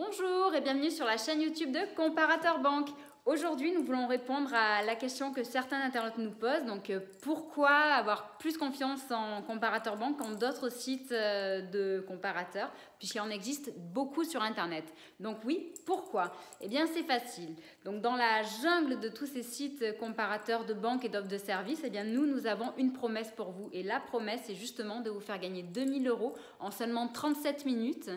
Bonjour et bienvenue sur la chaîne YouTube de Comparateur Banque. Aujourd'hui, nous voulons répondre à la question que certains internautes nous posent. Donc, pourquoi avoir plus confiance en Comparateur Banque qu'en d'autres sites de comparateurs, puisqu'il en existe beaucoup sur Internet. Donc oui, pourquoi? Eh bien, c'est facile. Donc, dans la jungle de tous ces sites comparateurs de banques et d'offres de services, eh bien, nous avons une promesse pour vous. Et la promesse, c'est justement de vous faire gagner 2000 € en seulement 37 minutes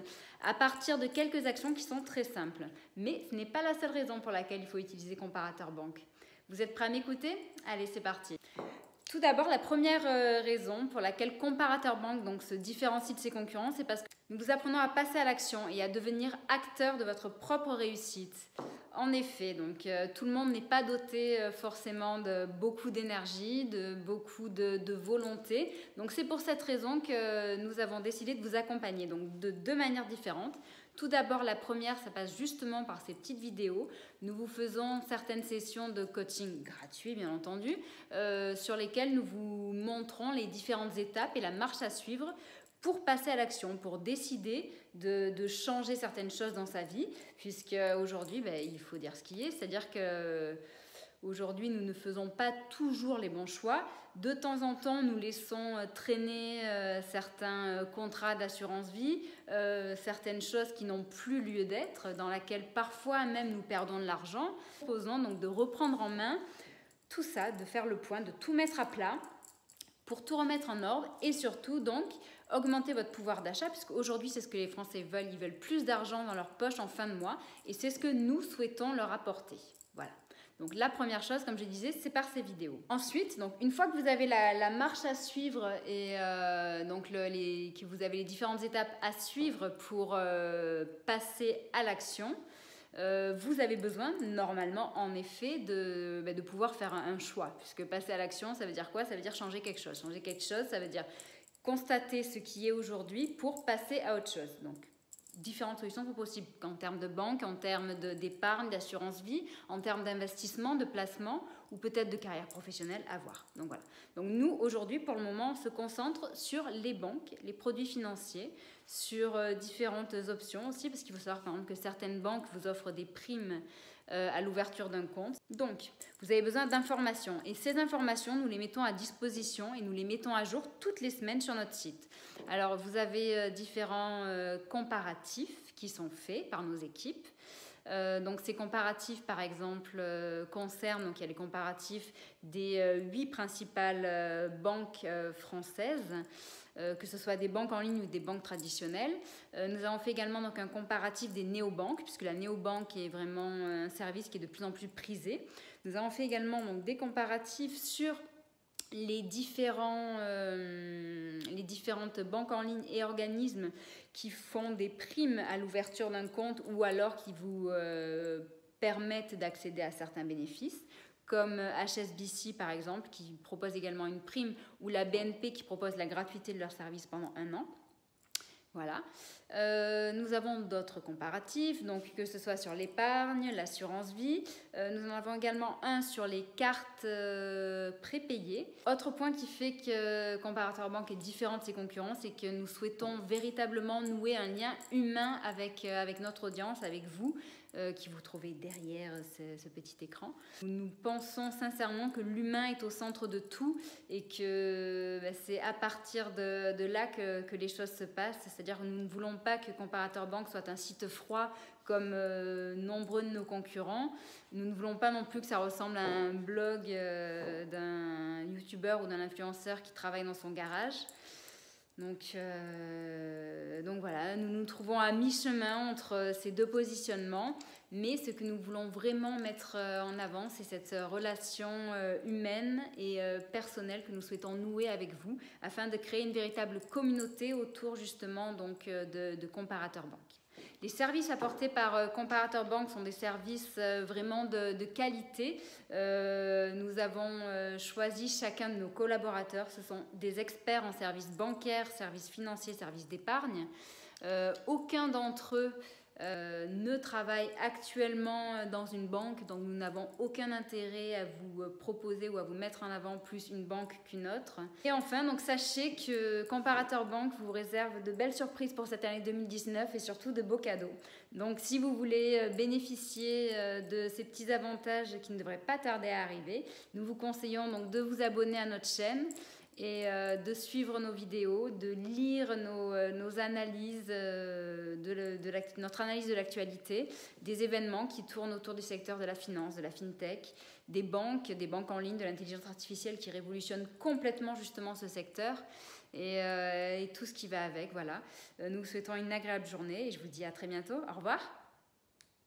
à partir de quelques actions qui sont très simples. Mais ce n'est pas la seule raison pour laquelle il faut utiliser Comparateur Banque. Vous êtes prêts à m'écouter? Allez, c'est parti. Tout d'abord, la première raison pour laquelle Comparateur Banque donc, se différencie de ses concurrents, c'est parce que nous vous apprenons à passer à l'action et à devenir acteur de votre propre réussite. En effet, donc, tout le monde n'est pas doté forcément de beaucoup d'énergie, de beaucoup de volonté. Donc c'est pour cette raison que nous avons décidé de vous accompagner donc, de deux manières différentes. Tout d'abord, la première, ça passe justement par ces petites vidéos. Nous vous faisons certaines sessions de coaching gratuit, bien entendu, sur lesquelles nous vous montrons les différentes étapes et la marche à suivre pour passer à l'action, pour décider de changer certaines choses dans sa vie, puisque aujourd'hui, il faut dire ce qui est, c'est-à-dire que aujourd'hui, nous ne faisons pas toujours les bons choix. De temps en temps, nous laissons traîner certains contrats d'assurance vie, certaines choses qui n'ont plus lieu d'être, dans lesquelles parfois même nous perdons de l'argent. Nous proposons donc de reprendre en main tout ça, de faire le point, de tout mettre à plat pour tout remettre en ordre et surtout donc augmenter votre pouvoir d'achat, puisque aujourd'hui c'est ce que les Français veulent, ils veulent plus d'argent dans leur poche en fin de mois et c'est ce que nous souhaitons leur apporter. Voilà. Donc la première chose, comme je disais, c'est par ces vidéos. Ensuite, donc, une fois que vous avez la marche à suivre et que vous avez les différentes étapes à suivre pour passer à l'action, vous avez besoin normalement en effet de pouvoir faire un choix, puisque passer à l'action, ça veut dire quoi? Ça veut dire changer quelque chose. Changer quelque chose, ça veut dire constater ce qui est aujourd'hui pour passer à autre chose. Donc, différentes solutions sont possibles en termes de banque, en termes d'épargne, d'assurance vie, en termes d'investissement, de placement ou peut-être de carrière professionnelle à voir. Donc voilà. Donc nous, aujourd'hui, pour le moment, on se concentre sur les banques, les produits financiers, sur différentes options aussi, parce qu'il faut savoir par exemple que certaines banques vous offrent des primes à l'ouverture d'un compte. Donc, vous avez besoin d'informations et ces informations, nous les mettons à disposition et nous les mettons à jour toutes les semaines sur notre site. Alors, vous avez différents comparatifs qui sont faits par nos équipes. Donc ces comparatifs par exemple concernent, donc il y a les comparatifs des 8 principales banques françaises, que ce soit des banques en ligne ou des banques traditionnelles. Nous avons fait également donc un comparatif des néobanques, puisque la néobanque est vraiment un service qui est de plus en plus prisé. Nous avons fait également donc des comparatifs sur les différentes banques en ligne et organismes qui font des primes à l'ouverture d'un compte ou alors qui vous permettent d'accéder à certains bénéfices, comme HSBC par exemple qui propose également une prime, ou la BNP qui propose la gratuité de leur service pendant 1 an. Voilà. Nous avons d'autres comparatifs, donc que ce soit sur l'épargne, l'assurance vie. Nous en avons également un sur les cartes prépayées. Autre point qui fait que Comparateur Banque est différent de ses concurrents, c'est que nous souhaitons véritablement nouer un lien humain avec notre audience, avec vous, qui vous trouvez derrière ce petit écran. Nous pensons sincèrement que l'humain est au centre de tout et que c'est à partir de là que les choses se passent. C'est-à-dire que nous ne voulons pas que Comparateur Banque soit un site froid comme nombreux de nos concurrents. Nous ne voulons pas non plus que ça ressemble à un blog d'un youtubeur ou d'un influenceur qui travaille dans son garage. Donc voilà, nous nous trouvons à mi-chemin entre ces deux positionnements, mais ce que nous voulons vraiment mettre en avant, c'est cette relation humaine et personnelle que nous souhaitons nouer avec vous, afin de créer une véritable communauté autour justement donc, de Comparateur Banque. Les services apportés par Comparateur Banque sont des services vraiment de qualité. Nous avons choisi chacun de nos collaborateurs. Ce sont des experts en services bancaires, services financiers, services d'épargne. Aucun d'entre eux ne travaille actuellement dans une banque, donc nous n'avons aucun intérêt à vous proposer ou à vous mettre en avant plus une banque qu'une autre. Et enfin, donc sachez que Comparateur Banque vous réserve de belles surprises pour cette année 2019 et surtout de beaux cadeaux. Donc si vous voulez bénéficier de ces petits avantages qui ne devraient pas tarder à arriver, nous vous conseillons donc de vous abonner à notre chaîne et de suivre nos vidéos, de lire nos analyses, notre analyse de l'actualité, des événements qui tournent autour du secteur de la finance, de la fintech, des banques en ligne, de l'intelligence artificielle qui révolutionne complètement justement ce secteur et tout ce qui va avec. Voilà. Nous vous souhaitons une agréable journée et je vous dis à très bientôt. Au revoir.